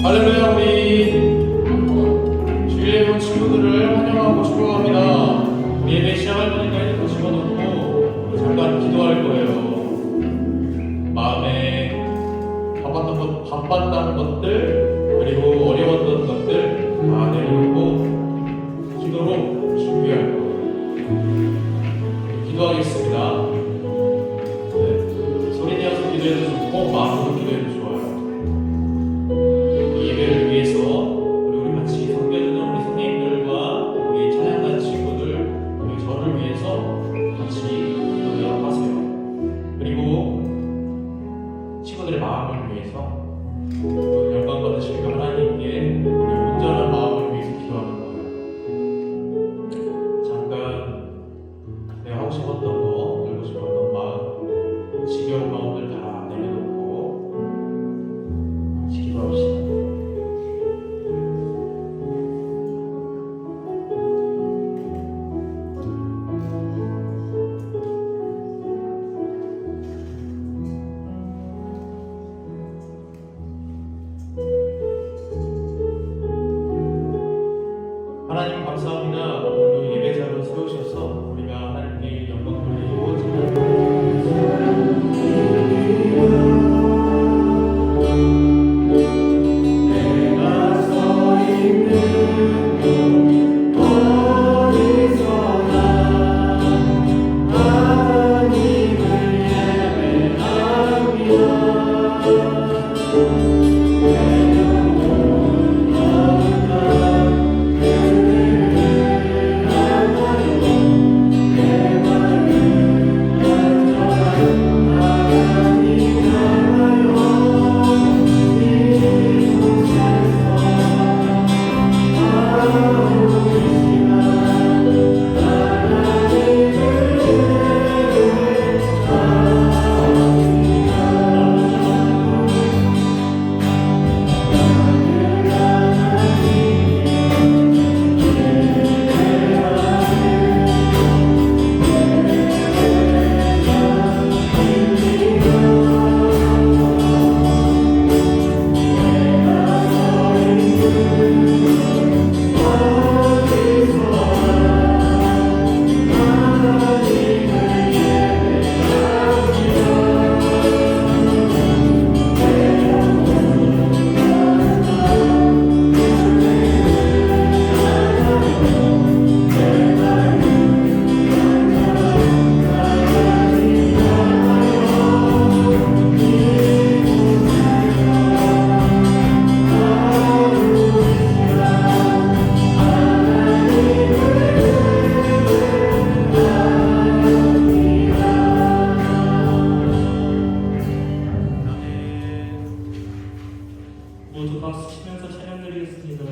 할렐루야. 우리 주일에 온 친구들을 환영하고 축복합니다. 우리 예배 시작할 거니까 핸드폰 집어넣고 잠깐 기도할 거예요. 마음에 바빴던 것들 그리고 어려웠던 것들 다 내려놓고 기도로 준비할 거예요. 기도하겠습니다. 네. 소리 내어서 기도해도 좋고 마음으로 기도해도 좋아요. 이 예배를 위해서 우리 같이 섬겨주는 우리 선생님들과 우리 찬양단 친구들 그리고 저를 위해서 같이 기도하도록 하세요. 그리고 친구들의 마음을 위해서 영광 받으실 그 하나님께 우리 온전한 마음을 위해서 기도하는 거예요. 잠깐 내가 하고 싶었던 거, 놀고 싶었던 마음, 지겨운 마음들 다 내려놓고 같이 기도합시다. 하나님 감사합니다. 오늘 예배자로 세우셔서 우리가 하나님께 영광 돌리고 내가 서 있는 곳 어디서나 하나님을 예배합니다. 모두 박수 치면서 찬양 드리겠습니다.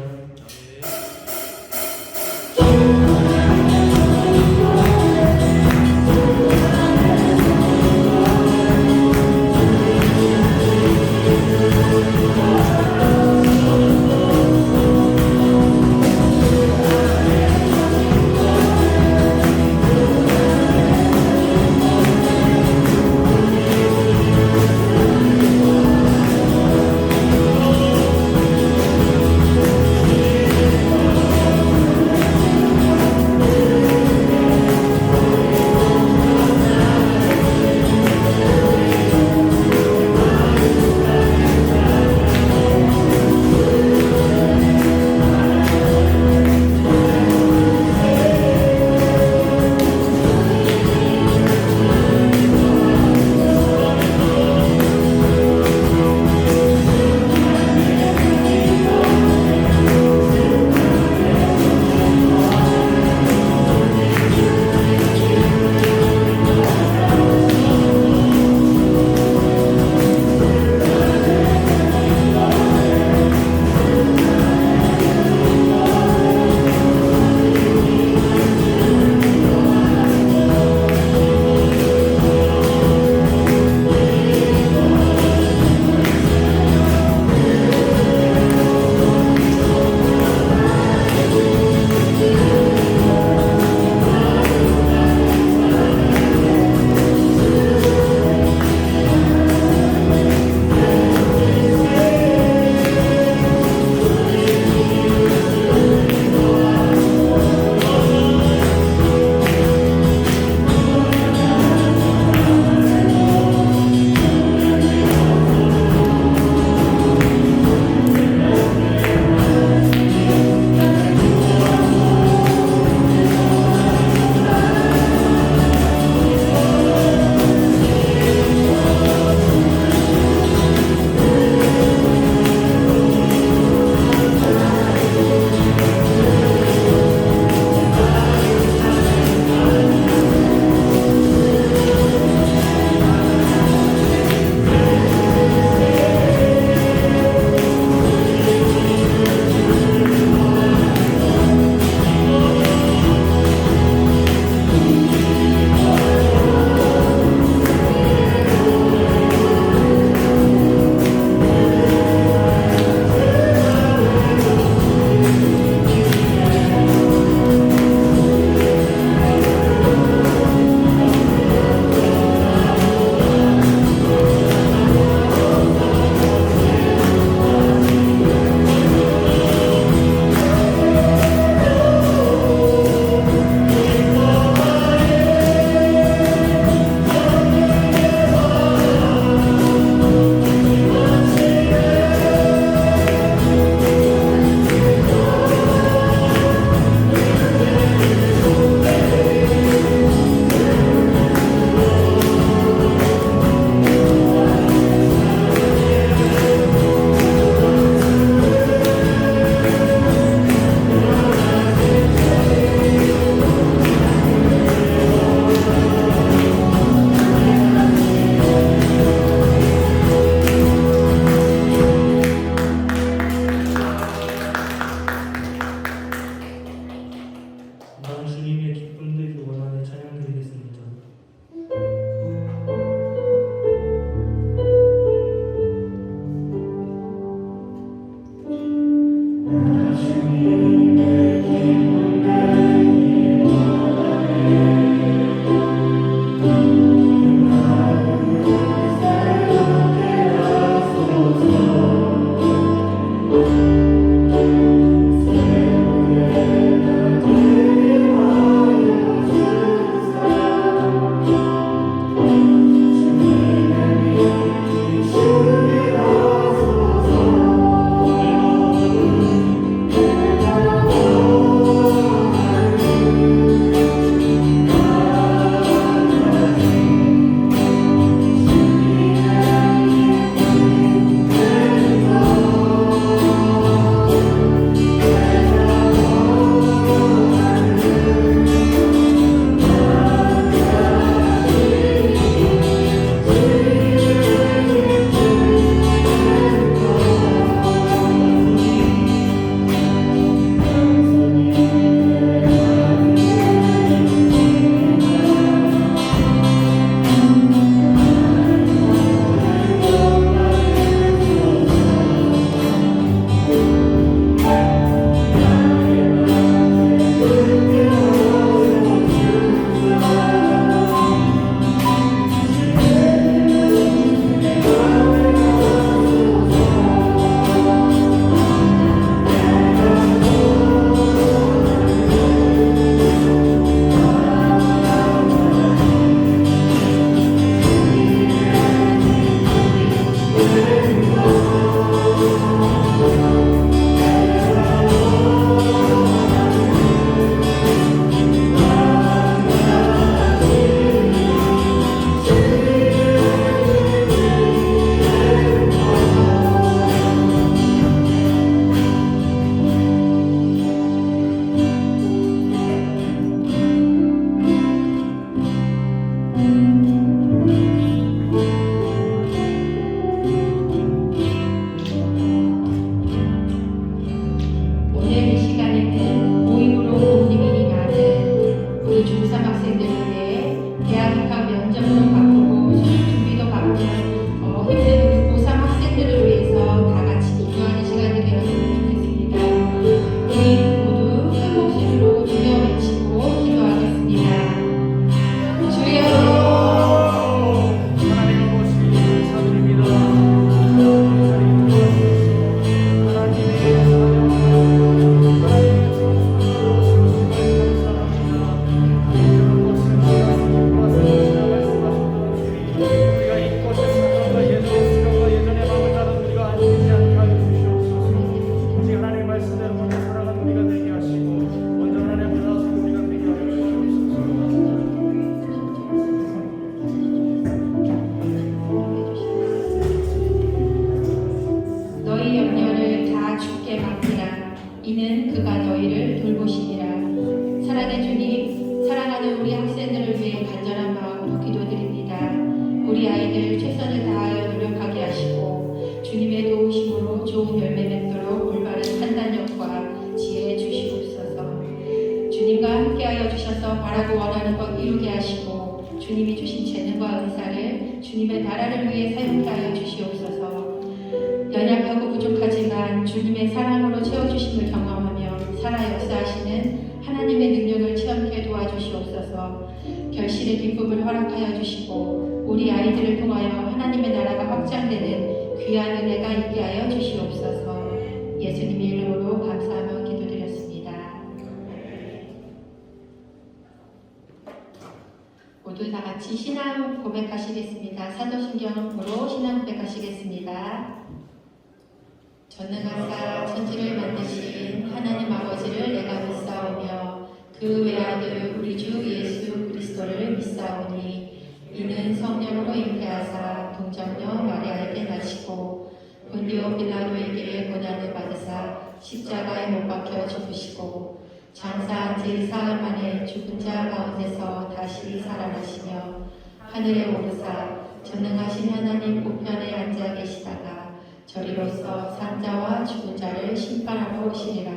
이는 그가 너희를 돌보시리라. 사랑의 주님, 사랑하는 우리 학생들을 위해 간절한 마음으로 기도드립니다. 우리 아이들 최선을 다하여 노력하게 하시고 주님의 도우심으로 좋은 열매 맺도록 올바른 판단력과 지혜 주시옵소서. 주님과 함께하여 주셔서 바라고 원하는 것 이루게 하시고 주님이 주신 재능과 은사를 주님의 나라를 위해 사용케 하여 주시옵소서. 연약하고 부족하지만 주님의 사랑으로 채워주심을 경험하며 살아 역사하시는 하나님의 능력을 체험케 도와주시옵소서. 결실의 기쁨을 허락하여 주시고 우리 아이들을 통하여 하나님의 나라가 확장되는 귀한 은혜가 있게 하여 주시옵소서. 예수님의 이름으로 감사하며 기도드렸습니다. 모두 다 같이 신앙 고백하시겠습니다. 사도신경으로 신앙 고백하시겠습니다. 전능하사 천지를 만드신 하나님 아버지를 내가 믿사오며 그 외아들 우리 주 예수 그리스도를 믿사오니 이는 성령으로 잉태하사 동정녀 마리아에게 나시고 본디오 빌라도에게 고난을 받으사 십자가에 못 박혀 죽으시고 장사한 지 사흘 만에 죽은 자 가운데서 다시 살아나시며 하늘에 오르사 전능하신 하나님 우편에 앉아 계시다가 저리로서 산자와 죽은 자를 심판하러 오시리라.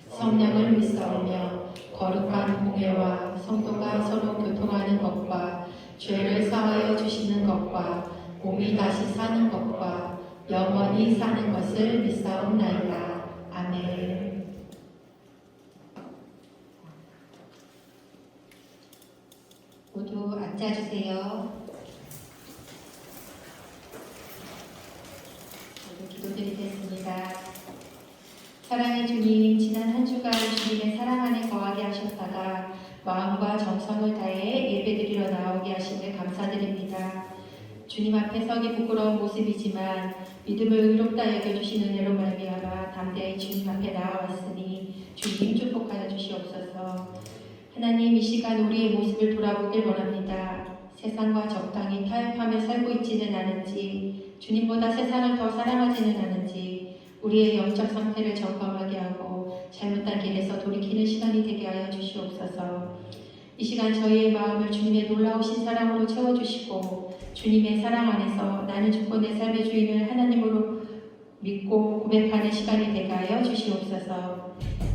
성령을 믿사오며 거룩한 공회와 성도가 서로 교통하는 것과 죄를 사하여 주시는 것과 몸이 다시 사는 것과 영원히 사는 것을 믿사옵나이다. 아멘. 앉아주세요. 저도 기도드리겠습니다. 사랑의 주님, 지난 한 주간 주님의 사랑 안에 거하게 하셨다가 마음과 정성을 다해 예배드리러 나오게 하심을 감사드립니다. 주님 앞에 서기 부끄러운 모습이지만 믿음을 의롭다 여겨주신 은혜로 말미암아 담대히 주님 앞에 나아왔으니 주님 축복하여 주시옵소서. 하나님, 이 시간 우리의 모습을 돌아보길 원합니다. 세상과 적당히 타협하며 살고 있지는 않은지, 주님보다 세상을 더 사랑하지는 않은지 우리의 영적 상태를 점검하게 하고 잘못된 길에서 돌이키는 시간이 되게 하여 주시옵소서. 이 시간 저희의 마음을 주님의 놀라우신 사랑으로 채워주시고 주님의 사랑 안에서 나는 주권의 삶의 주인을 하나님으로 믿고 고백하는 시간이 되게 하여 주시옵소서.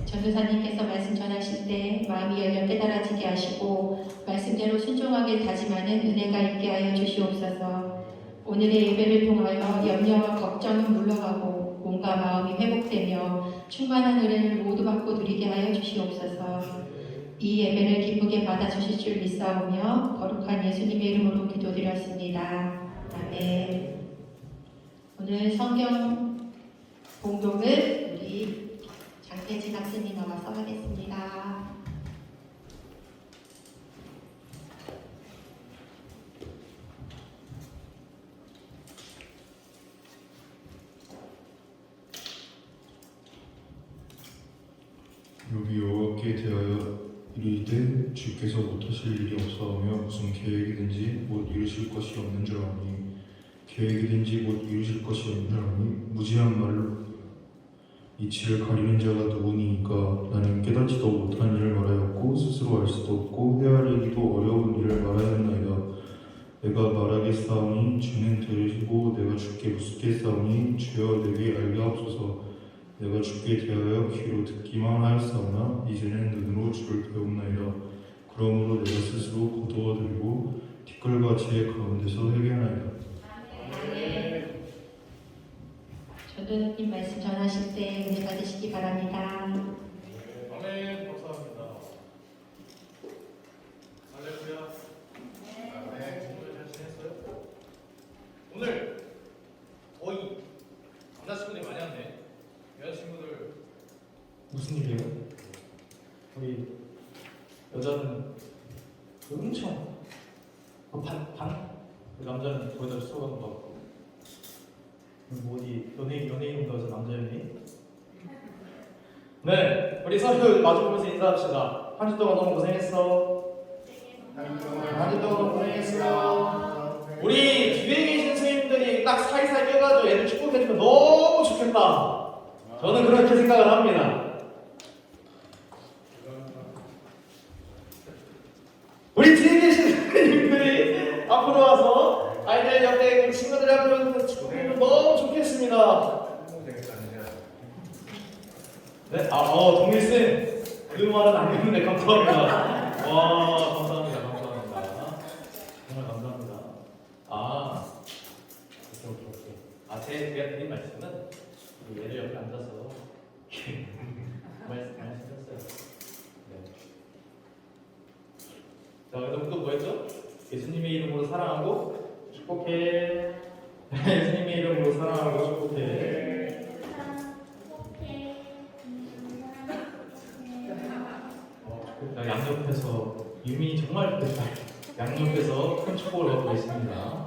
전도사님께서 말씀 전하실 때 마음이 열려 깨달아지게 하시고 말씀대로 순종하게 다짐하는 은혜가 있게 하여 주시옵소서. 오늘의 예배를 통하여 염려와 걱정은 물러가고 몸과 마음이 회복되며 충만한 은혜를 모두 받고 누리게 하여 주시옵소서. 이 예배를 기쁘게 받아주실 줄 믿사오며 거룩한 예수님의 이름으로 기도드렸습니다. 아멘. 오늘 성경 봉독을 우리 장태진 학생님 나와서 하겠습니다. 여기 여호와께 대하여 이르되 주께서 못하실 일이 없사오며 무슨 계획이든지 못 이루실 것이 없는 줄 아니 계획이든지 못 이루실 것이 없는 줄 아니 무지한 말로 이치를 가리는 자가 누구니이까 나는 깨닫지도 못한 일을 말하였고 스스로 알 수도 없고 헤아리기도 어려운 일을 말하였나이다. 내가 말하겠사오니 주는 들으시고 내가 주께 묻겠사오니 주여 내게 알게 하옵소서. 내가 주께 대하여 귀로 듣기만 하였사오나 이제는 눈으로 주를 배움나이다. 그러므로 내가 스스로 거두어들이고 티끌과 재 가운데서 회개하나이다. 전도사님 말씀 전하실 때 은혜 받으시기 바랍니다. 아멘. 감사합니다. 할렐루야. 아멘. 오늘 잘 지냈어요? 오늘 거의 남자친구들이 많이 왔네. 여자친구들 무슨 일이에요? 우리 여자는 엄청 반? 그 남자는 거의 다 수업하는 거 같고 뭐 어디 연예인 가서 남자 연예인? 네, 우리 서로 마주보면서 인사합시다. 한 주 동안 너무 고생했어. 한 주 동안 너무 고생했어. 우리 뒤에 계신 선생님들이 딱 사이사이 껴가지고 애들 축복해주면 너무 좋겠다. 저는 그렇게 생각을 합니다. 우리 뒤에 계신 선생님들이 앞으로 와서 아이들 옆에 친구들 앞으로 축복해주면 너무 좋겠습니다. 네? 동일쌤 그 말은 안 했는데 감사합니다. 와, 감사합니다. 정말 감사합니다. 오케이. 제가 드린 말씀은 얘를 옆에 앉아서 말씀하셨어요. 네. 자, 그럼 또 뭐였죠? 예수님의 이름으로 사랑하고 축복해. 예수님의 이름으로 사랑하고 축복해. 양옆에서 유민이 정말 좋겠다. 양옆에서 큰 축복을 받고 있습니다.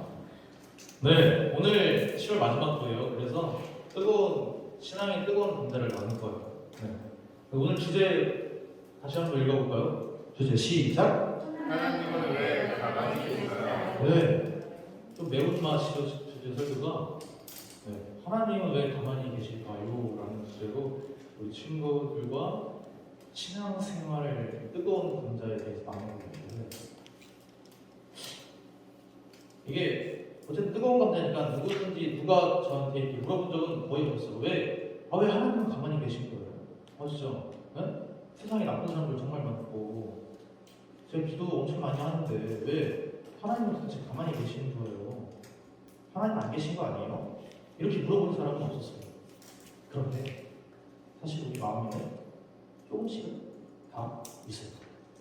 네, 오늘 10월 마지막 주예요. 그래서 신앙의 뜨거운 감자를 나눌 거예요. 네. 오늘 주제 다시 한번 읽어볼까요? 주제 시작. 하나님은 왜 가만히 계신가요? 네, 좀 매운맛이죠 주제 설교가. 네, 하나님은 왜 가만히 계실까요? 라는 주제로 우리 친구들과 신앙생활의 뜨거운 감자에 대해서 나누고 있는데 이게 어쨌든 뜨거운 감자니까 누가 저한테 이렇게 물어본 적은 거의 없어요. 왜 하나님은 가만히 계신 거예요? 아시죠? 네? 세상에 나쁜 사람들 정말 많고 제가 기도 엄청 많이 하는데 왜 하나님은 도대체 가만히 계시는 거예요? 하나님 안 계신 거 아니에요? 이렇게 물어보는 사람은 없었어요. 그런데 사실 우리 마음에는 조금씩은 다 있어요.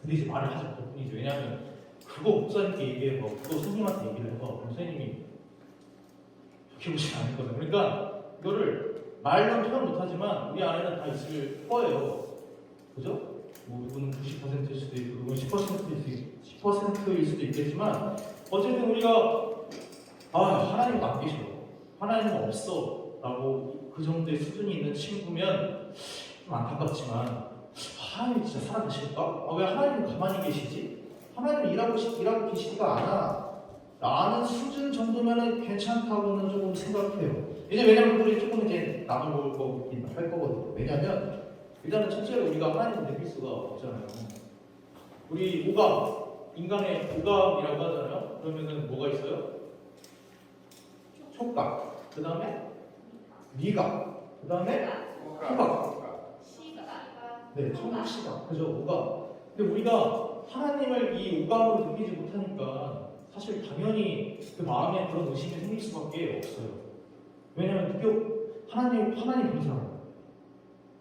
근데 이제 말을 하지 못할 뿐이죠. 왜냐하면 그거 목사님께 얘기해봐. 그거 선생님한테 얘기를 해봐. 그럼 선생님이 그렇게 보시면 안 거예요. 그러니까 이거를 말로 표현 못하지만 우리 안에는 다 있을 거예요. 그죠? 뭐 누구는 90%일 수도 있고 누구는 10%일 수도 있겠지만 어쨌든 우리가 하나님 안 계셔, 하나님은 없어 라고 그 정도의 수준이 있는 친구면 좀 안타깝지만 하나님이 진짜 살아계실까? 왜 하나님은 가만히 계시지? 하나님은 일하고 계시지가 않아 라는 수준 정도면 괜찮다고는 조금 생각해요. 왜냐면 우리 조금 이제 나눠볼 거긴 할 거거든요. 왜냐면 일단은 첫째로 우리가 하나님을 느낄 수가 없잖아요. 우리 오감, 인간의 오감이라고 하잖아요. 그러면은 뭐가 있어요? 촉각, 그 다음에 미각, 그 다음에 후각. 네, 청각, 시각, 그죠? 오감. 근데 우리가 하나님을 이 오감으로 느끼지 못하니까 사실 당연히 그 마음에 그런 의심이 생길 수밖에 없어요. 왜냐하면 하나님 본 사람,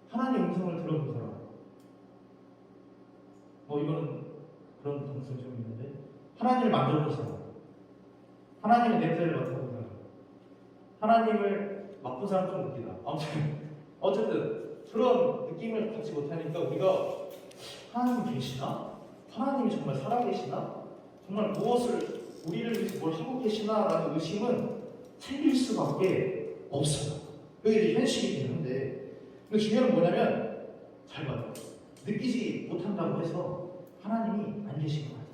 하나님 음성을 들어본 사람. 이거는 그런 동생 좀 있는데 하나님을 만져본 사람, 하나님의 냄새를 맡아본 사람, 하나님을 맛본 사람 좀 웃기다. 어쨌든 그런 느낌을 갖지 못하니까 우리가 하나님 계시나? 하나님이 정말 살아계시나? 정말 무엇을 우리를 위해서 뭘 하고 계시나? 라는 의심은 생길 수밖에 없어요. 그게 이제 현실이긴 한데 근데 중요한 건 뭐냐면 잘 봐요. 느끼지 못한다고 해서 하나님이 안 계신 거예요.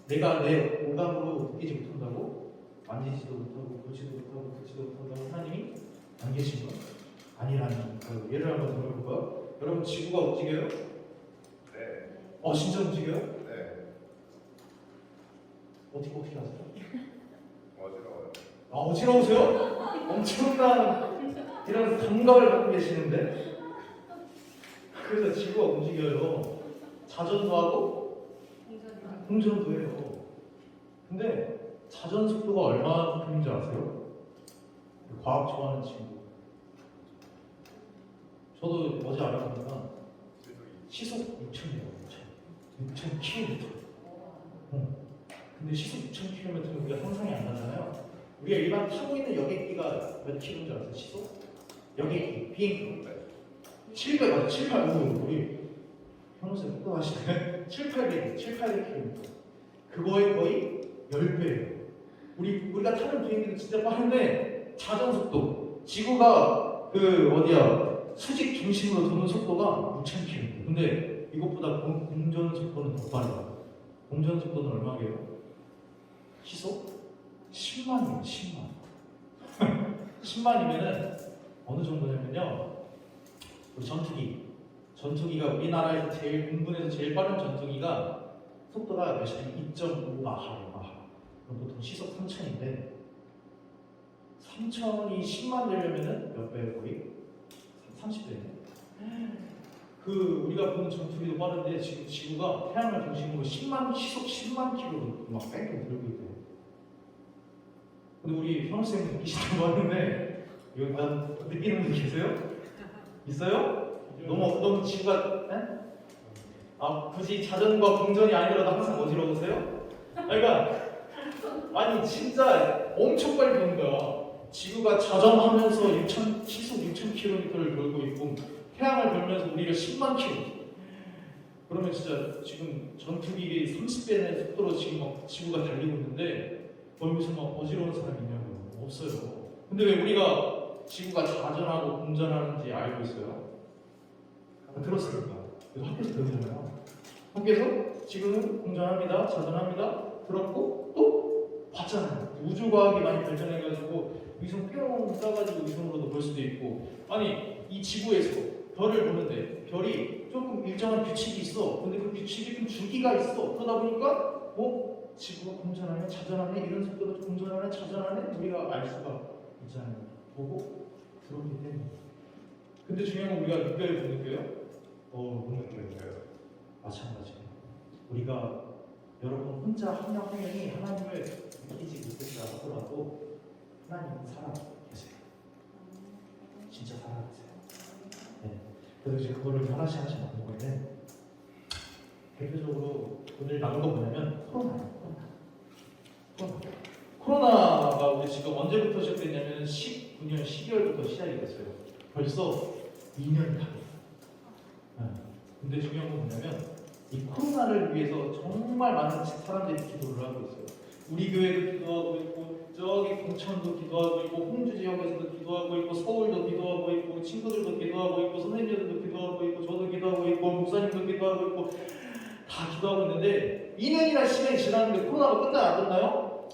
내가 내 오감으로 느끼지 못한다고 만지지도 못하고 보지도 못하고 듣지도 못한다고 하나님이 안 계신 거 아니라는 거예요. 예를 한번 들어볼까요? 여러분 지구가 움직여요? 네. 진짜 움직여요? 네. 어떻게 하세요? 어지러워요. 어지러우세요? 엄청난 이런 감각을 갖고 계시는데 그래서 지구가 움직여요. 자전도 하고 공전도 해요. 근데 자전 속도가 얼마큼인 줄 아세요? 과학 좋아하는 친구. 저도 어제 알아보니까 시속 6,000이에요. 6,000km. 근데 시속 6,000km는 우리가 상상이 안 가잖아요. 우리가 일반 타고 있는 여객기가 몇 킬로인 줄 아세요? 시속? 여객기, 비행기. 700, 맞아, 700. 우리 현우쌤 똑똑하시네. 7,800km. 그거의 거의 10배예요. 우리가 타는 비행기는 진짜 빠른데 자전 속도. 지구가 수직 중심으로 도는 속도가 6,000km. 근데 이것보다 공전 속도는 더 빠르다. 공전 속도는 얼마게요? 시속 10만이에요. 10만. 10만이면은 어느 정도냐면요. 우리 전투기가 우리나라에서 공군에서 제일 빠른 전투기가 속도가 몇이냐면 2.5마하예요. 그럼 보통 시속 3,000인데 3,000이 10만 되려면은 몇 배예요? 거의? 30배네. 우리가 보는 전투기도 빠른데 지금 지구가 태양을 중심으로 시속 10만 킬로로 막 뺑뺑 돌고 있대요. 근데 우리 현우쌤은 느끼시는 거 같은데 여기 느끼는 분 계세요? 있어요? 너무 지구가 굳이 자전과 공전이 아니더라도 항상 어지러우세요? 그러니까 아니 진짜 엄청 빨리 도는 거야. 지구가 자전하면서 시속 6,000km를 돌고 있고 태양을 돌면서 우리가 10만 km. 그러면 진짜 지금 전투기 30배의 속도로 지금 막 지구가 달리고 있는데 여기서 막 어지러운 사람이 있냐고요? 없어요. 근데 왜 우리가 지구가 자전하고 공전하는지 알고 있어요? 들었으니까. 그래서 학교에서 배우잖아요. 학교에서 지구는 공전합니다, 자전합니다. 들었고 또 봤잖아요. 우주과학이 많이 발전해가지고 위성 뿅 쏴가지고 위성으로도 볼 수도 있고 아니 이 지구에서 별을 보는데 별이 조금 일정한 규칙이 있어. 근데 그 규칙이 좀 주기가 있어. 그러다 보니까 지구가 공전하네, 자전하네, 이런 속도로 공전하네, 자전하네 우리가 알 수가 있잖아요. 보고 들었기 때문에. 근데 중요한 건 우리가 느껴요, 못 느껴요? 못 느껴요. 마찬가지예요. 우리가 여러분 혼자 한 명 한 명이 하나님을 느끼지 못했다 하더라도 하나님은 살아 계세요. 진짜 살아 계세요. 네. 그래서 이제 그거를 하나씩 하나씩 만든 건데 대표적으로 오늘 나온 거 뭐냐면 코로나예요. 코로나가 우리 지금 언제부터 시작됐냐면 19년 12월부터 시작이 됐어요. 벌써 2년이 다 됐어요. 근데 중요한 건 뭐냐면 이 코로나를 위해서 정말 많은 사람들이 기도를 하고 있어요. 우리 교회도 기도하고 있고 저기 공천도 기도하고 있고 홍주 지역에서도 기도하고 있고 서울도 기도하고 있고 친구들도 기도하고 있고 선생님들도 기도하고 있고 저도 기도하고 있고 목사님도 기도하고 있고 다 기도하고 있는데 2년이나 시간이 지났는데 코로나가 끝나요? 안 끝나요?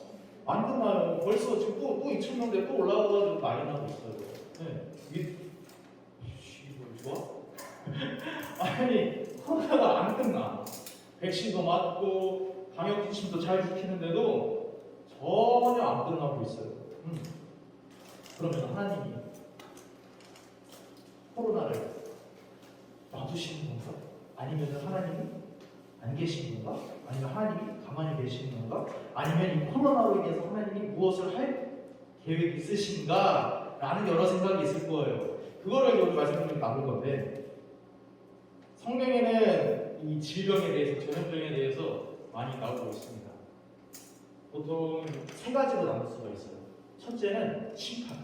안 끝나요. 벌써 지금 또 2,000명대 또 올라와가지고 난리 나고 있어요. 네. 이게 좋아? 아니 코로나가 안 끝나. 백신도 맞고 방역 지침도 잘 지키는데도 전혀 안 끝나고 있어요. 그러면 하나님이 코로나를 놔두시는 건가? 아니면 하나님이 안 계신 건가? 아니면 하나님이 가만히 계시는 건가? 아니면 이 코로나로 인해서 하나님이 무엇을 할 계획이 있으신가? 라는 여러 생각이 있을 거예요. 그거를 오늘 말씀드리면 나눌 건데 성경에는 이 질병에 대해서, 전염병에 대해서 많이 나오고 있습니다. 보통 세 가지로 나눌 수가 있어요. 첫째는 심판.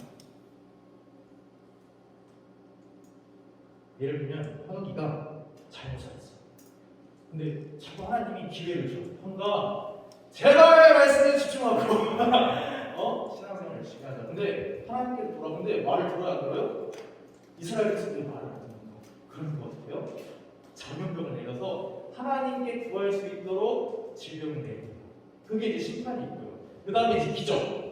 예를 들면 현욱이가 잘못 살았어. 근데 자꾸 하나님이 기회를 줘. 현욱아, 제발 말씀에 집중하고 신앙생활을 열심히 하자. 근데 하나님께 돌아오는데 말을 들어야 들어요? 이스라엘 백성들이 말을 안 듣는 거. 그러면 어떡해요? 전염병을 내려서 하나님께 구할 수 있도록 질병을 내립니다. 그게 이제 심판이 있고요. 그 다음에 이제 기적.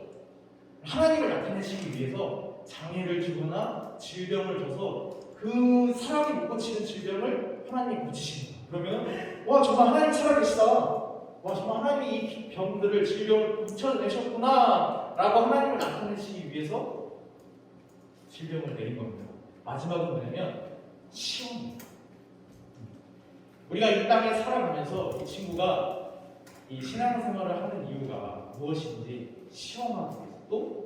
하나님을 나타내시기 위해서 장애를 주거나 질병을 줘서 그 사람이 못 고치는 질병을 하나님이 고치십니다. 그러면 와 정말 하나님 살아계시다. 와 정말 하나님이 이 병들을 질병을 고쳐내셨구나 라고 하나님을 나타내시기 위해서 질병을 내린 겁니다. 마지막은 뭐냐면 시험입니다. 우리가 이 땅에 살아가면서 이 친구가 이 신앙생활을 하는 이유가 무엇인지 시험하기 위해서 또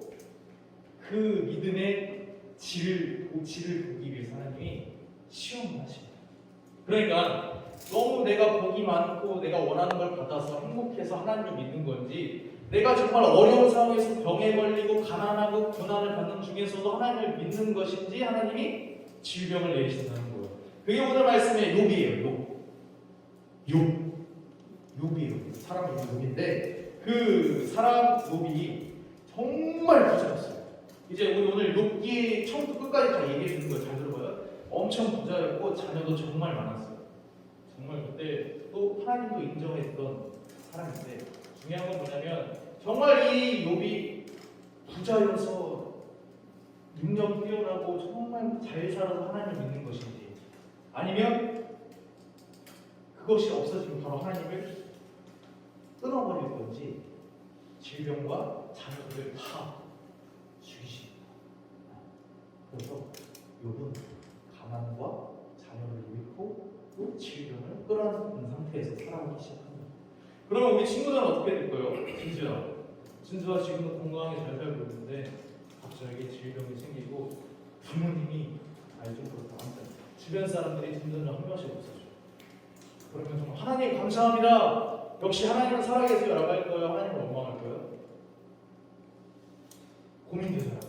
그 믿음의 질을 보기 위해서 하나님이 시험을 하십니다. 그러니까 너무 내가 복이 많고 내가 원하는 걸 받아서 행복해서 하나님을 믿는 건지 내가 정말 어려운 상황에서 병에 걸리고 가난하고 고난을 받는 중에서도 하나님을 믿는 것인지 하나님이 질병을 내리신다는 거예요. 그게 오늘 말씀의 욥이에요. 욥이에요. 사람 이름이 욥인데 그 사람 욥이 정말 부자였어요. 이제 우리 오늘 욥기 처음부터 끝까지 다 얘기해 주는 거 잘 들어봐요. 엄청 부자였고 자녀도 정말 많았어요. 정말 그때 또 하나님도 인정했던 사람인데 중요한 건 뭐냐면 정말 이 욥이 부자여서 능력 뛰어나고 정말 잘 살아서 하나님을 믿는 것인지 아니면 그것이 없어지면 바로 하나님을 끊어버릴 건지 질병과 자녀들을 다 죽이십니다. 그래서 욥은 가난과 자녀를 잃고 또 질병을 끌어안는 상태에서 살아가기 시작합니다. 그러면 우리 친구들은 어떻게 될까요? 진주야 지금은 건강하게 잘 살고 있는데 갑자기 질병이 생기고 부모님이 좀 그렇다 한다. 주변 사람들이 든든한 한 명씩 없어져. 그러면 정말 하나님 감사합니다. 역시 하나님은 살아계세요라고 할 거예요? 하나님을 원망할 거예요?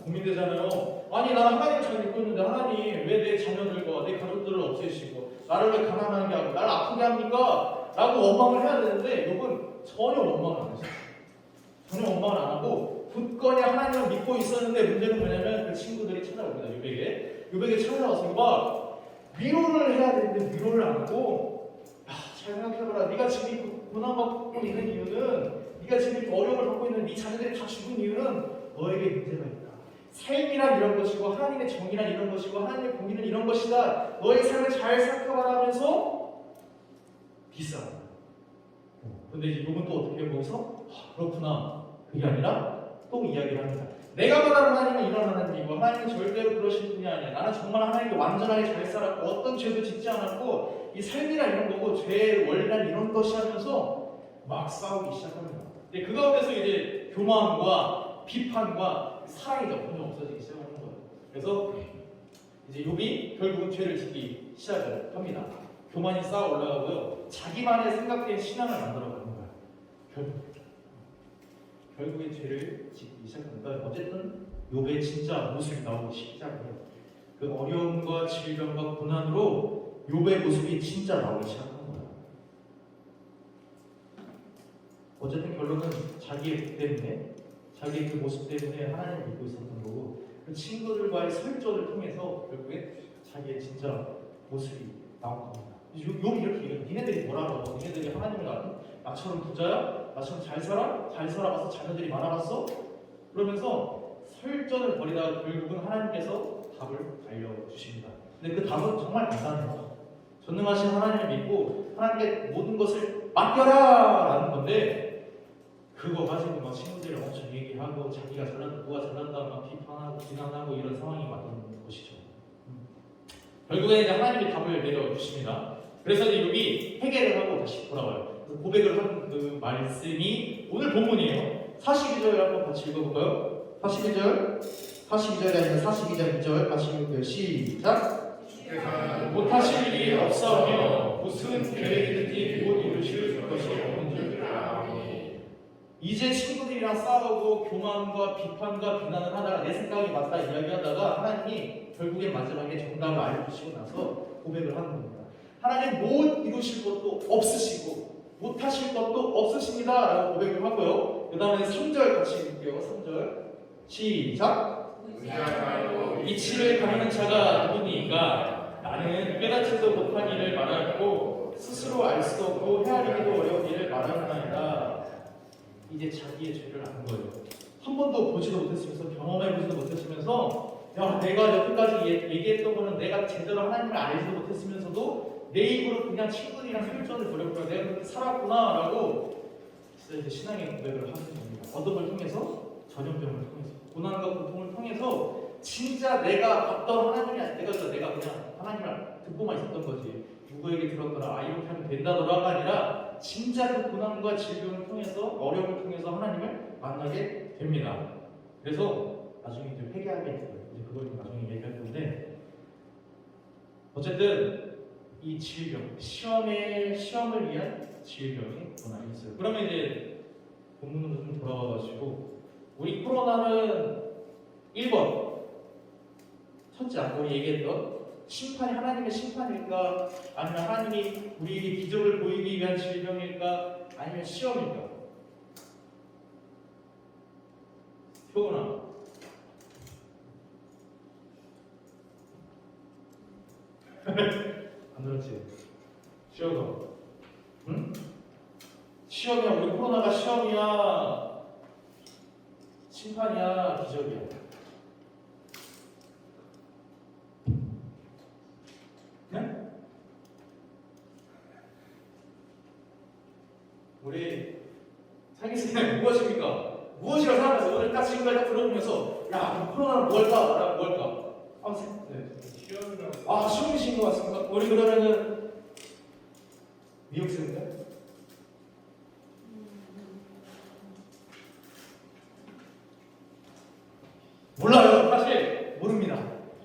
고민되잖아요. 아니 나는 하나님을 잘 믿고 있는데 하나님 왜 내 자녀들과 내 가족들을 없애시고 나를 왜 가난하게 하고 나를 아프게 합니까? 라고 원망을 해야 되는데 욥은 전혀 원망을 안 했어요. 전혀 원망을 안 하고 굳건히 하나님을 믿고 있었는데 문제는 뭐냐면 그 친구들이 찾아옵니다. 욥에게 찾아와서 막 위로를 해야 되는데 위로를 안 하고 잘 생각해봐라. 네가 지금 고난받고 있는 이유는 네가 지금 어려움을 받고 있는 네 자녀들이 다 죽은 이유는 너에게 문제가 있다. 삶이란 이런 것이고 하나님의 정의란 이런 것이고 하나님의 공의는 이런 것이다. 너의 삶을 잘 살펴봐라 하면서 비싸다. 근데 이제 욥은 또 어떻게 보면서 그렇구나. 그게 아니라 또 이야기를 합니다. 내가 말하는 하나님은 이런 하나님이고 하나님은 절대로 그러신 분이 아니야. 나는 정말 하나님께 완전하게 잘 살았고 어떤 죄도 짓지 않았고 이 삶이란 이런 거고 죄의 원리란 이런 것이 하면서 막 싸우기 시작합니다. 근데 그 가운데서 이제 교만과 비판과 사랑이 점점 없어지기 시작하는 거예요. 그래서 이제 욥이 결국은 죄를 짓기 시작을 합니다. 교만이 쌓아 올라가고요. 자기만의 생각된 신앙을 만들어가는 거야. 결국에 죄를 짓기 시작합니다. 어쨌든 욥의 진짜 모습이 나오기 시작해요. 그 어려움과 질병과 고난으로 욥의 모습이 진짜 나오기 시작한 거야. 어쨌든 결론은 자기의 부 때문에, 자기의 그 모습 때문에 하나님을 믿고 있었던 거고, 그 친구들과의 설전을 통해서 결국에 자기의 진짜 모습이 나온 겁니다. 욥이 이렇게 얘기해요. 니네들이 뭐라고? 니네들이 하나님을 나처럼 부자야? 나처럼 잘 살아봤어? 자녀들이 많아봤어? 그러면서 설전을 벌이다가 결국은 하나님께서 답을 알려주십니다. 근데 그 답은 정말 간단해요. 전능하신 하나님을 믿고 하나님께 모든 것을 맡겨라! 라는 건데, 그거 가지고 막 친구들이 엄청 얘기하고 자기가 잘났다, 누가 잘났다 막 비판하고 비난하고 이런 상황이 왔던 것이죠. 결국에 이제 하나님이 답을 내려주십니다. 그래서 이제 욥이 회개를 하고 다시 돌아와요. 그래서 고백을 한 그 말씀이 오늘 본문이에요. 42절 한번 같이 읽어볼까요? 42절이 아니라 42절 2절 같이 읽을게요. 시작! 못하실 일이 없사오며 무슨 계획이든지 못 이루실 것이 없는 줄 아오니. 이제 친구들이랑 싸우고 교만과 비판과 비난을 하다가 내 생각이 맞다 이야기하다가 하나님이 결국에 마지막에 정답을 알려주시고 나서 고백을 하는 겁니다. 하나님 못 이루실 것도 없으시고 못하실 것도 없으십니다 라고 고백을 하고요. 그 다음에 3절 같이 읽을게요. 3절 시작! 이치를 가르는 자가 누구니까 나는 깨닫지도 못한 일을 말하고 스스로 알 수도 없고 헤아리기도 어려운 일을 말하느니라. 이제 자기의 죄를 아는 거예요. 한 번도 보지도 못했으면서 경험해보지도 못했으면서 야 내가 여태까지 얘기했던 거는 내가 제대로 하나님을 알지도 못했으면서도 내 입으로 그냥 친구들이랑 설전을 벌였구나, 내가 그렇게 살았구나 라고 진짜 이제 신앙의 고백을 하는 겁니다. 어떤 걸 통해서? 전염병을 통해서, 고난과 고통을 통해서 진짜 내가 봤던 하나님이 아니라 내가 그냥 하나님을 듣고만 있었던 거지, 누구에게 들었더라, 이렇게 하면 된다더라가 아니라 진짜 그 고난과 질병을 통해서, 어려움을 통해서 하나님을 만나게 됩니다. 그래서 나중에 이제 회개하게 돼요. 이제 그걸 나중에 얘기할 건데, 어쨌든 이 질병, 시험을 위한 질병이 고난이 있어요. 그러면 이제 본문으로 좀 돌아와가지고 우리 코로나는 1번 첫째 아까 우리 얘기했던 심판이 하나님의 심판일까, 아니면 하나님이 우리에게 기적을 보이기 위한 질병일까, 아니면 시험일까? 효은아, 안 들었지? 시험아, 응? 시험이야. 우리 코로나가 시험이야, 심판이야, 기적이야? 네? 우리 자기 생각이 무엇입니까? 무엇이라고 생각해서 오늘 딱 지금까지 딱 들어보면서 야 코로나는 뭘까? 뭘까? 네. 시험이라고. 시험이신 것 같습니다. 우리 그러면은 미역쌤인가? 몰라요. 사실 모릅니다.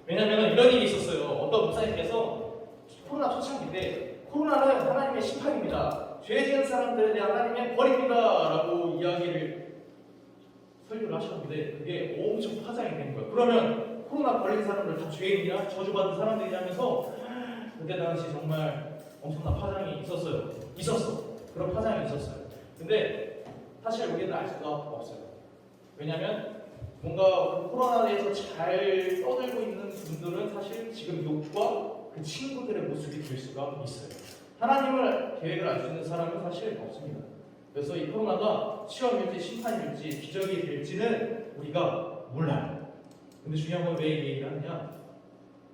왜냐면 이런 일이 있었어요. 어떤 목사님께서 코로나 초창기인데 코로나는 하나님의 심판입니다, 죄 지은 사람들에 대한 하나님의 벌입니다 라고 이야기를 설교를 하셨는데 그게 엄청 파장이 된 거예요. 그러면 코로나 걸린 사람들 다 죄인이야? 저주받은 사람들이라면서 그때 당시 정말 엄청난 파장이 있었어. 그런 파장이 있었어요. 근데 사실 우리는 알 수가 없어요. 왜냐면 뭔가 코로나에 대해서 잘 떠들고 있는 분들은 사실 지금 욥과 그 친구들의 모습이 될 수가 있어요. 하나님을 계획을 알 수 있는 사람은 사실 없습니다. 그래서 이 코로나가 시험일지 심판일지 기적이 될지는 우리가 몰라요. 근데 중요한 건 왜 이 얘기를 하느냐?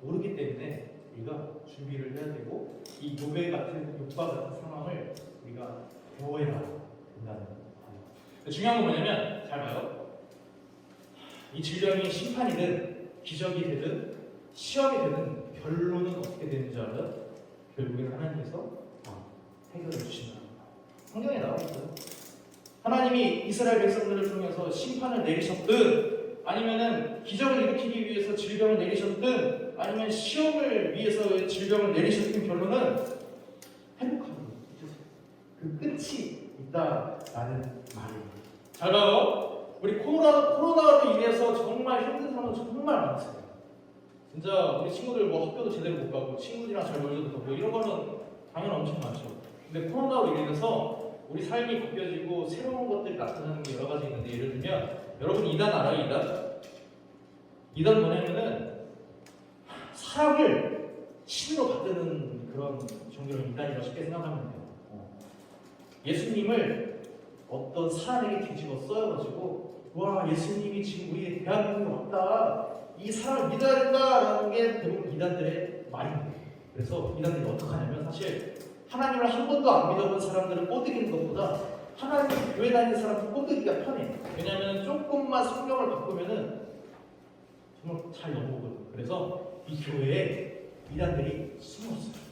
모르기 때문에 우리가 준비를 해야 되고 이 욥과 같은 상황을 우리가 배워야 된다는 거예요. 중요한 건 뭐냐면 잘 봐요. 이 질병이 심판이든 기적이 되든 시험이 되든 결론은 어떻게 되는지 알아요? 결국에는 하나님께서 해결해 주신다는 거예요. 성경에 나와 있어요. 하나님이 이스라엘 백성들을 통해서 심판을 내리셨든 아니면은 기적을 일으키기 위해서 질병을 내리셨든 아니면 시험을 위해서 질병을 내리셨든 결론은 끝이 있다라는 말입니다. 잘 봐요. 우리 코로나로 인해서 정말 힘든 사람은 정말 많습니다. 진짜 우리 친구들 뭐 학교도 제대로 못 가고 친구들이랑 잘 놀지도 못하고 이런 거는 당연히 엄청 많죠. 근데 코로나로 인해서 우리 삶이 바뀌어지고 새로운 것들이 나타나는 게 여러 가지 있는데, 예를 들면 여러분 이단 알아요? 이단 뭐냐면은 사람을 신으로 받드는 그런 종교를 이단이라고 쉽게 생각하면 돼요. 예수님을 어떤 사람에게 뒤집어 써가지고 와, 예수님이 지금 우리 대한민국에 왔다, 이 사람을 믿어야 된다라는 게 대부분 이단들의 말입니다. 그래서 이단들이 어떻게 하냐면, 사실 하나님을 한 번도 안 믿어본 사람들을 꼬드기는 것보다 하나님 교회 다니는 사람을 꼬드기가 편해. 왜냐하면 조금만 성경을 바꾸면은 정말 잘 넘어오거든요. 그래서 이 교회에 이단들이 숨었어요.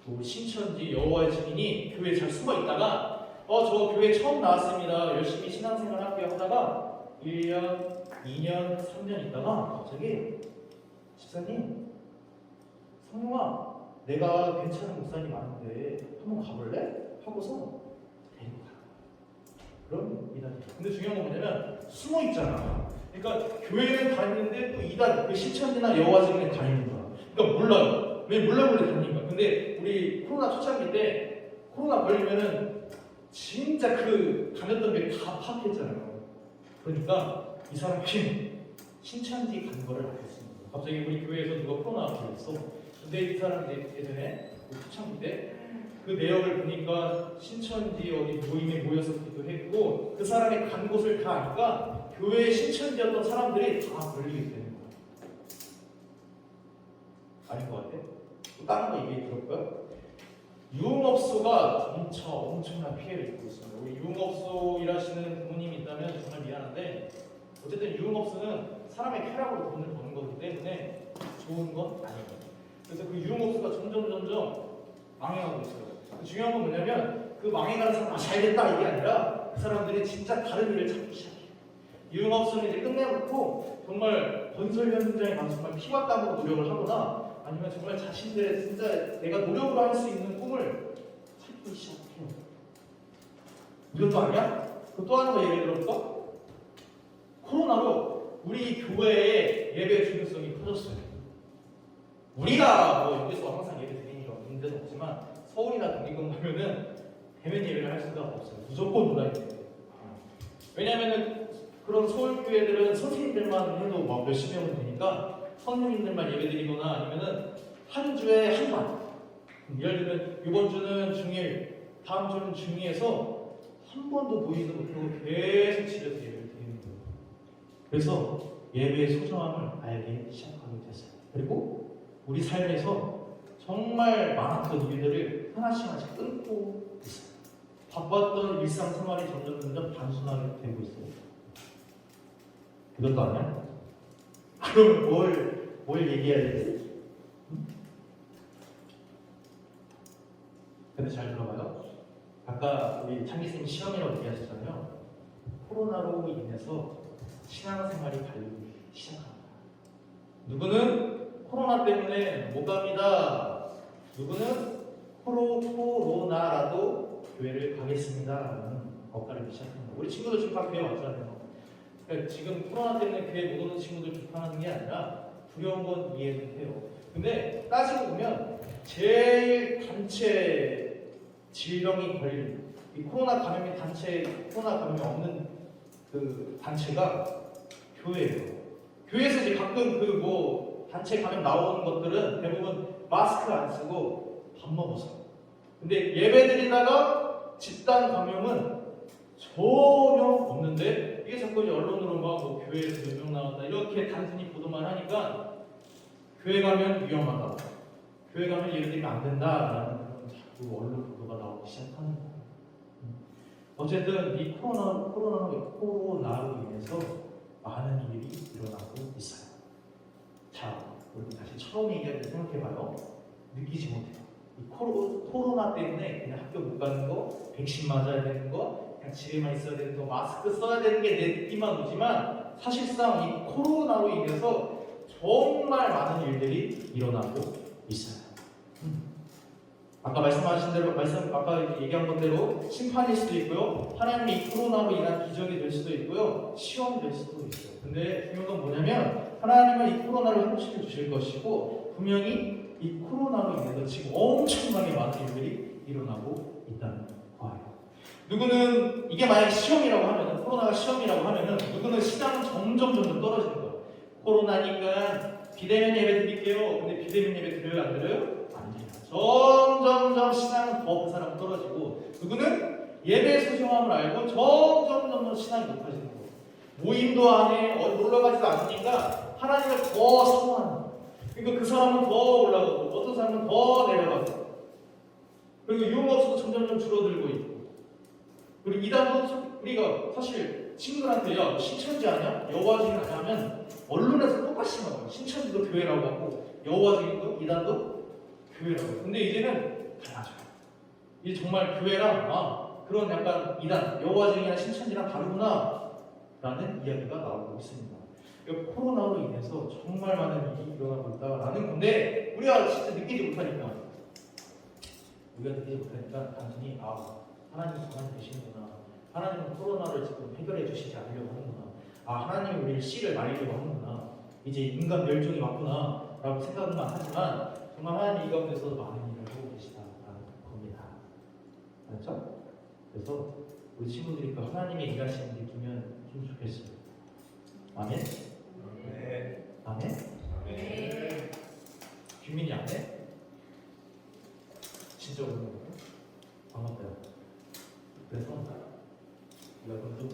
또 신천지 여호와의 증인이 교회에 잘 숨어 있다가 저 교회 처음 나왔습니다, 열심히 신앙생활 할게요 하다가 1년, 2년, 3년 있다가 갑자기 집사님, 성령아, 내가 괜찮은 목사님 아는데 한번 가볼래? 하고서 데리고 가요. 그럼 이단이에요. 근데 중요한 건 뭐냐면 숨어 있잖아. 그러니까 교회는 다니는데 또 이단, 그 신천지나 여호와 증인에 다니는 거야. 그러니까 몰라요. 왜 몰래 다니는 거야. 근데 우리 코로나 초창기 때 코로나 걸리면은 진짜 그 다녔던 게 다 파악했잖아요. 그러니까 이 사람이 신천지 간 거를 알겠습니다. 갑자기 우리 교회에서 누가 코로나 걸렸어. 근데 이 사람이 예전에 초창기 때 그 내역을 보니까 신천지 어디 모임에 모여서 기도했고 그 사람이 간 곳을 다 아니까 교회의 신천지였던 사람들이 다 걸리게 되는 거야. 아닌 것 같아? 또 다른 거 얘기해 들을까요? 유흥업소가 엄청난 피해를 입고 있습니다. 우리 유흥업소 일하시는 부모님이 있다면 정말 미안한데, 어쨌든 유흥업소는 사람의 쾌락으로 돈을 버는 거기 때문에 좋은 건 아니에요. 그래서 그 유흥업소가 점점 망해가고 있어요. 중요한 건 뭐냐면 그 망해가는 사람 잘 됐다 이게 아니라 그 사람들이 진짜 다른 일을 찾기 시작해요. 유흥업소는 이제 끝내놓고 정말 건설 현장에 가서 정말 피와 땀으로 노력을 하거나 아니면 정말 자신들의 진짜 내가 노력으로 할 수 있는 꿈을 찾기 시작해요. 이것도 아니야? 또 하나 더 예를 들어볼까? 코로나로 우리 교회의 예배 중요성이 커졌어요. 우리가 뭐 여기서 항상 예배 드리니까 문제는 없지만 서울이나 경기권 가면은 대면 예배를 할 수가 없어요. 무조건 온라인 예배. 왜냐면은 그런 서울 교회들은 선생님들만 해도 막 몇십 명은 되니까 선생님들만 예배드리거나 아니면은 한 주에 한 번. 예를 들면 이번 주는 중일, 다음 주는 중이에서 한 번도 모이지도 못하고 계속 집에서 예배를 드리는 거예요. 그래서 예배의 소중함을 알게 시작하게 됐어요. 그리고 우리 삶에서 정말 많았던 일들을 하나씩 끊고 있어요. 바빴던 일상생활이 점점 단순하게 되고 있어요. 이것도 아니야? 그럼 뭘 얘기해야 되지? 근데 잘 들어봐요. 아까 우리 창기쌤이 시험이라고 얘기하셨잖아요. 코로나로 인해서 신앙생활이 갈리기 시작합니다. 누구는 코로나 때문에 못 갑니다. 누구는 코로나라도 교회를 가겠습니다라는 엇가르기 시작합니다. 우리 친구들 지금 다 교회 왔잖아요. 그러니까 지금 코로나 때문에 교회 못 오는 친구들 비판하는 게 아니라 두려운 건 이해는 해요. 근데 따지고 보면 제일 단체 질병이 걸린 이 코로나 감염이 없는 그 단체가 교회예요. 교회에서 이제 가끔 그 뭐 단체 감염 나오는 것들은 대부분 마스크 안 쓰고 밥 먹어서. 근데 예배 드리다가 집단 감염은 전혀 없는데 이게 자꾸 이제 언론으로 막 뭐 교회에서 몇 명 나왔다 이렇게 단순히 보도만 하니까 교회 가면 위험하다, 교회 가면 예를 들면 안 된다라는 그런 자꾸 언론 보도가 나오기 시작하는 거예요. 어쨌든 이 코로나로 인해서 많은 일이 일어나고 있어요. 자, 우리 다시 처음 얘기할 때 생각해봐요. 느끼지 못해요. 이 코로나 때문에 그냥 학교 못 가는 거, 백신 맞아야 되는 거, 그냥 집에만 있어야 되는 거, 마스크 써야 되는 게 내 느낌만 오지만 사실상 이 코로나로 인해서 정말 많은 일들이 일어나고 있어요. 아까 말씀하신 대로 아까 얘기한 것대로 심판일 수도 있고요. 하나님이 이 코로나로 인한 기적이 될 수도 있고요. 시험이 될 수도 있어요. 근데 중요한 건 뭐냐면 하나님은 이 코로나를 회복시켜 주실 것이고 분명히 이 코로나로 인해서 지금 엄청나게 많은 일들이 일어나고 있다는 거예요. 누구는 이게 만약 시험이라고 하면 코로나가 시험이라고 하면은 누구는 신앙은 점점 떨어지는 거예요. 코로나니까 비대면 예배 드릴게요. 근데 비대면 예배 드려요? 안 드려요? 안 드려요. 점점 신앙은 더 그 사람은 떨어지고 누구는 예배의 소중함을 알고 점점 신앙이 높아지는 거예요. 모임도 안 해, 놀러 가지도 않으니까 하나님을 더 사모하는 거예요. 그러니까 그 사람은 더 올라가고 어떤 사람은 더 내려가고 그리고 유흥업소도 점점 줄어들고 있고 그리고 이단도 우리가 사실 친구들한테 야 신천지 아냐? 여호와 증인 아냐? 하면 언론에서 똑같이 나와요. 신천지도 교회라고 하고 여호와 증인도 이단도 교회라고 해요. 근데 이제는 달라져요. 이제 정말 교회랑 그런 약간 이단, 여호와 증인이나 신천지랑 다르구나 라는 이야기가 나오고 있습니다. 그러니까 코로나로 인해서 정말 많은 일이 일어나고 있다라는 건데 우리가 진짜 느끼지 못하니까 단순히 하나님이 가만히 계시는구나. 하나님은 코로나를 지금 해결해 주시지 않으려고 하는구나. 하나님이 우리를 씨를 말리려고 하는구나. 이제 인간 멸종이 왔구나 라고 생각만 하지만 정말 하나님 이 가운데서도 많은 일을 하고 계시다라는 겁니다. 알았죠? 그래서 우리 친구들이 그 하나님의 일하시는 게 느끼면 좀 좋겠어요. 아멘? 네. 아멘? 네. 규민이 안 해? 진짜 오는 거예요? 반갑다. 그래서 여러분도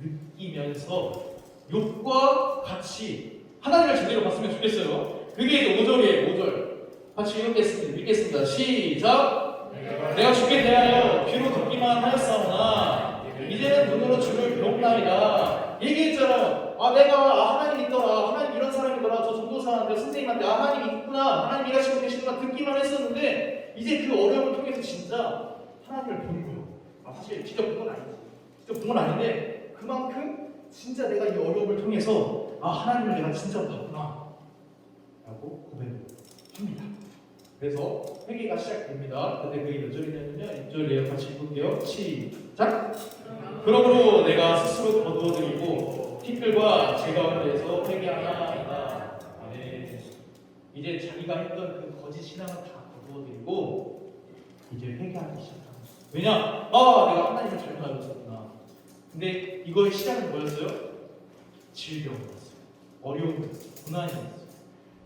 느끼면서 욕과 같이 하나님을 제대로 봤으면 좋겠어요. 그게 이제 5절이에요. 5절 같이 읽겠습니다. 시작. 내가 주께 대하여 귀로 듣기만 하였사오나 이제는 눈으로 주를 배웁나이다. 얘기했잖아요. 내가 하나님 있더라. 하나님 이런 사람이더라. 저 전도사한테 선생님한테 하나님 있구나. 하나님 일하시고 계시구나. 듣기만 했었는데 이제 그 어려움을 통해서 진짜 하나님을 본 거예요. 사실 직접 본 건 아니지. 직접 본 건 아닌데 그만큼 진짜 내가 이 어려움을 통해서 하나님을 내가 진짜 봤구나 라고 고백을 합니다. 그래서 회개가 시작됩니다. 근데 그게 몇 절이냐면요. 6절이에요. 같이 읽을게요. 시작! 그러므로 내가 스스로 거두어드리고 티끌과 제 가운데에서 회개하나이다. 이제 자기가 했던 그 거짓 신앙을 다 거두어드리고 이제 회개하기 시작합니다. 왜냐? 내가 하나님을 잘못 알고 있었구나. 근데 이거의 시작은 뭐였어요? 질병이었어요. 어려움이었어요. 고난이었어요.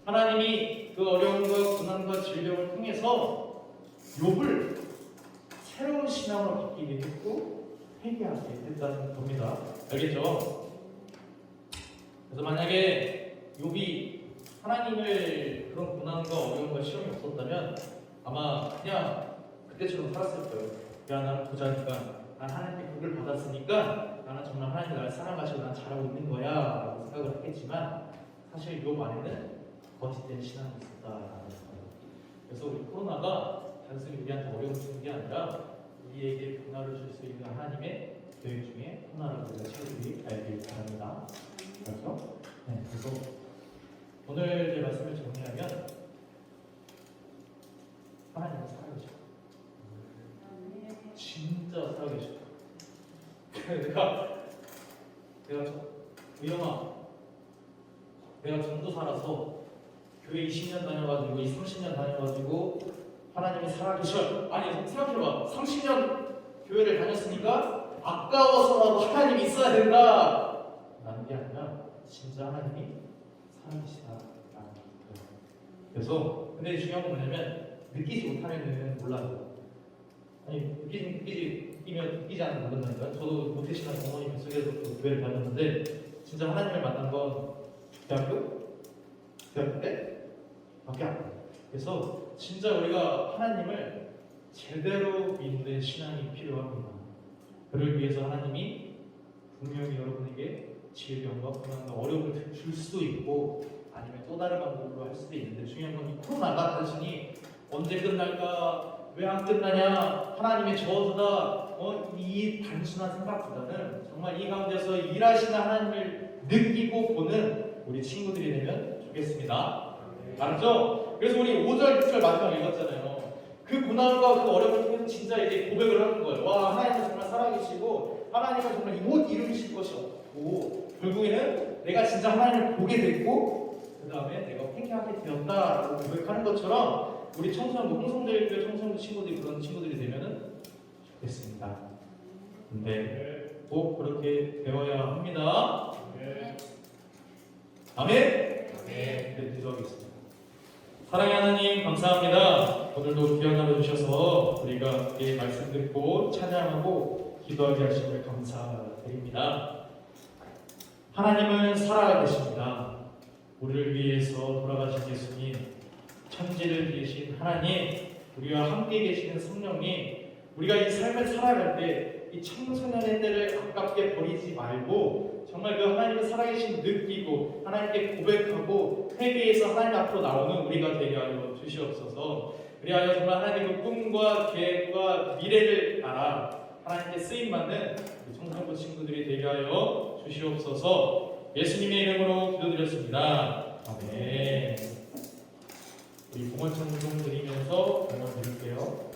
하나님이 그 어려움과 고난과 질병을 통해서 욥을 새로운 신앙으로 바뀌게 했고 회개하게 했다는 겁니다. 알겠죠? 그래서 만약에 욥이 하나님을 그런 고난과 어려움과 시험이 없었다면 아마 그냥 그때처럼 살았을 거예요. 야 나는 부자니까 난 하나님의 복을 받았으니까 나는 정말 하나님이 나를 사랑하시고 난 잘하고 있는 거야 라고 생각을 했겠지만 사실 욥 안에는 거짓된 신앙이 있었다라는 거예요. 그래서 우리 코로나가 단순히 우리한테 어려움을 주는 게 아니라 우리에게 변화를 줄 수 있는 하나님의 계획 중에 하나라고 우리가 친구들이 알길 바랍니다. 그렇죠? 네, 그래서 오늘 제 말씀을 정리하면 하나님은 살아계셔. 진짜 살아계셔. 우영아, 내가 전도사라서 교회 20년 다녀가지고 30년 다녀가지고 하나님이 살아계셔. 아니 생각해봐. 30년 교회를 다녔으니까 아까워서라도 하나님이 있어야 된다 라는 게 아니라 진짜 하나님이 살아계시다라는 거예요. 그래서 근데 중요한 건 뭐냐면 느끼지 못하면은 몰라요. 아니 느끼지 않으면 모른다니까요. 저도 모태신앙 어머니 뱃속에서 교회를 다녔는데 진짜 하나님을 만난 건 대학교 때 밖에 안 돼요. 그래서 진짜 우리가 하나님을 제대로 믿는 신앙이 필요합니다. 그를 위해서 하나님이 분명히 여러분에게 질병과 고난과 어려움을 줄 수도 있고 아니면 또 다른 방법으로 할 수도 있는데 중요한 건 이 코로나가 단순히 언제 끝날까 왜 안 끝나냐 하나님의 저주다 이 단순한 생각보다는 정말 이 가운데서 일하시는 하나님을 느끼고 보는 우리 친구들이 되면 좋겠습니다. 알았죠? 그래서 우리 5절, 6절 마지막 읽었잖아요. 그 고난과 그 어려움을 통해서 진짜 이제 고백을 하는 거예요. 와, 하나님은 정말 살아계시고 하나님은 정말 못 이루실 것이 없고 결국에는 내가 진짜 하나님을 보게 됐고 그 다음에 내가 회개하게 되었다라고 고백하는 것처럼 우리 청소년부, 홍성대학교 청소년부 친구들이 그런 친구들이 되면은 좋겠습니다. 근데 꼭 그렇게 되어야 합니다. 아멘? 네, 기도하겠습니다. 사랑의 하나님 감사합니다. 오늘도 귀한 하루 주셔서 우리가 이 말씀 듣고 찬양하고 기도하게 하심을 감사드립니다. 하나님은 살아계십니다. 우리를 위해서 돌아가신 예수님, 천지를 지으신 하나님, 우리와 함께 계시는 성령님, 우리가 이 삶을 살아갈 때 이 청소년의 때를 아깝게 버리지 말고 정말 그 하나님을 살아계신 느끼고 하나님께 고백하고 회개해서 하나님 앞으로 나오는 우리가 되게 하여 주시옵소서. 그리하여 정말 하나님의 그 꿈과 계획과 미래를 알아 하나님께 쓰임받는 청소년부 친구들이 되게 하여 주시옵소서. 예수님의 이름으로 기도드렸습니다. 아멘. 우리 봉헌 찬송 드리면서 봉헌 드릴게요.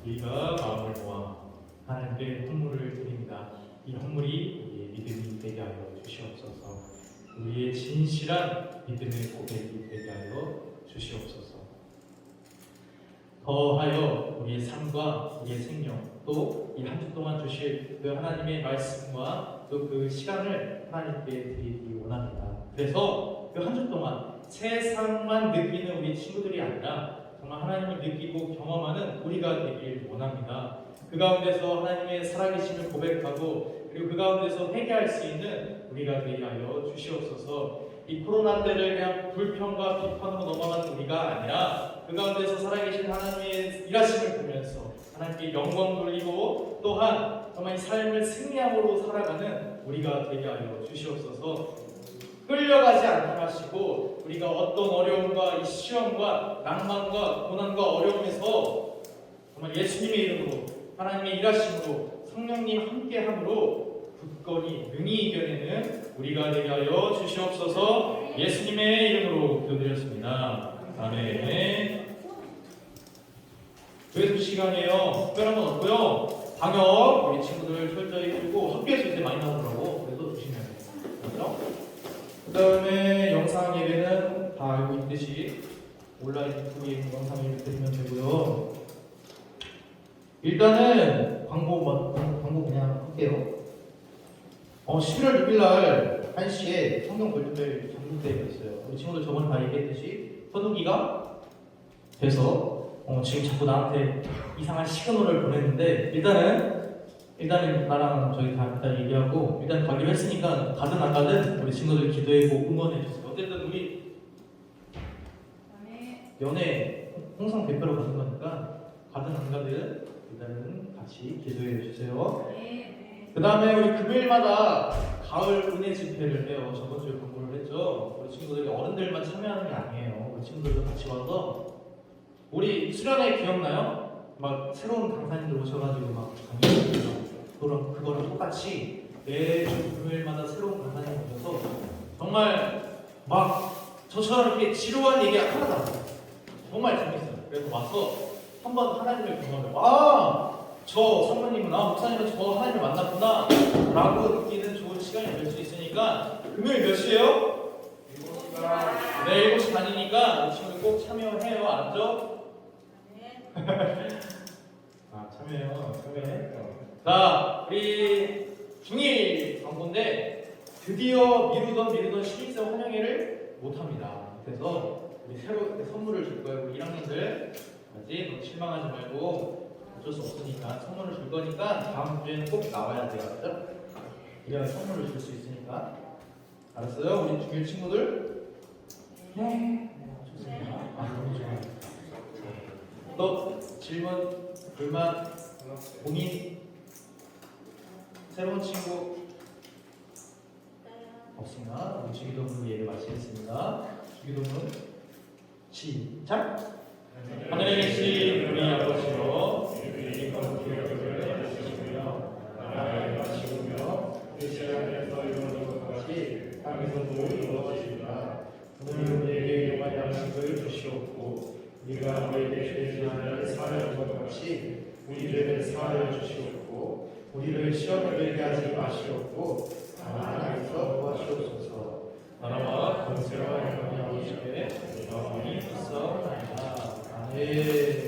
우리가 마음을 모아 하나님께 헌물을 드립니다. 이 헌물이 우리의 믿음이 되게 하여 주시옵소서. 우리의 진실한 믿음의 고백이 되게 하여 주시옵소서. 더하여 우리의 삶과 우리의 생명 또 이 한 주 동안 주실 그 하나님의 말씀과 또 그 시간을 하나님께 드리기 원합니다. 그래서 그 한 주 동안 세상만 느끼는 우리 친구들이 아니라 정말 하나님을 느끼고 경험하는 우리가 되길 원합니다. 그 가운데서 하나님의 살아계심을 고백하고 그리고 그 가운데서 회개할 수 있는 우리가 되게 하여 주시옵소서. 이 코로나 때를 그냥 불평과 비판으로 넘어가는 우리가 아니라 그 가운데서 살아계신 하나님의 일하심을 보면서 하나님께 영광 돌리고 또한 정말 이 삶을 승리함으로 살아가는 우리가 되게 하여 주시옵소서. 끌려가지 않게 하시고 우리가 어떤 어려움과 이 시험과 낭만과 고난과 어려움에서 정말 예수님의 이름으로 하나님의 일하심으로 성령님 함께함으로 굳건히 능히 이겨내는 우리가 되게 하여 주시옵소서. 예수님의 이름으로 기도드렸습니다. 아멘. 교회 시간이에요. 특별한 건 없고요. 방역 우리 친구들 철저히 해주고 학교에서 이제 많이 나오더라고. 그래서 조심해야 돼요. 그렇죠? 그 다음에 영상 예배는 다 알고 있듯이 온라인 유튜브에 있는 영상 예배 드리면 되고요. 일단은 광고 그냥 할게요. 11월 6일날 1시에 성경 골든벨 전국대회가 있어요. 우리 친구들 저번에 다 얘기했듯이 서두기가 돼서 지금 자꾸 나한테 이상한 시그널을 보냈는데 일단은 나랑 저희 다 일단 얘기하고 일단 가기로 했으니까 가든 안 가든 우리 친구들 기도해보고 응원해주세요. 어쨌든 우리 연애 홍성 대표로 가는 거니까 가든 안 가든 일단은 같이 기도해주세요. 그 다음에 우리 금요일마다 가을 은혜 집회를 해요. 저번 주에 공부를 했죠. 우리 친구들이 어른들만 참여하는 게 아니에요. 우리 친구들도 같이 와서 우리 수련회 기억나요? 막 새로운 강사님들 오셔가지고 막 강의하고 그거랑 똑같이 매주 금요일마다 새로운 강단에 오셔서 정말 막 저처럼 이렇게 지루한 얘기 하나도 안 해요. 정말 재밌어요. 그래서 와서 한번 하나님을 경험해요. 저 사모님은 목사님은 저 하나님을 만났구나 라고 느끼는 좋은 시간이 될 수 있으니까 금요일 몇 시에요? 7시간. 네, 7시 반이니까 이 친구 꼭 참여해요. 알았죠? 참여해요. 자, 우리 중1 광고인데 드디어 미루던 신입생 환영회를 못합니다. 그래서 우리 새로 선물을 줄 거예요. 우리 1학년들 아직 너무 실망하지 말고 어쩔 수 없으니까 선물을 줄 거니까 다음 주에는 꼭 나와야 돼요. 알았죠? 이런 선물을 줄 수 있으니까. 알았어요? 우리 중1 친구들? 네. 좋습니다. 너무 좋아요. 또 질문, 불만, 고민, 새로운 친구 없으면 우리 주기도문 예를 마치겠습니다. 주기도문 시작! 하늘에 계신 우리 아버지여 이름이 거룩하게 여겨주시며 나라의 마시우며 뜻이 하늘에서 이루어진 것 같이 땅에서도 이루어지리라. 오늘 우리에게 용한 양식을 주시옵고 우리가 우리에게 죄지하는 사하여 것 같이 우리 죄를 사하여 주시옵고 우리를 시험에 들게 하지 마시옵고 다만 악에서 도와주옵소서. 나라와 권세와 영광이 아버지께 영원히 있어나이다. 아멘.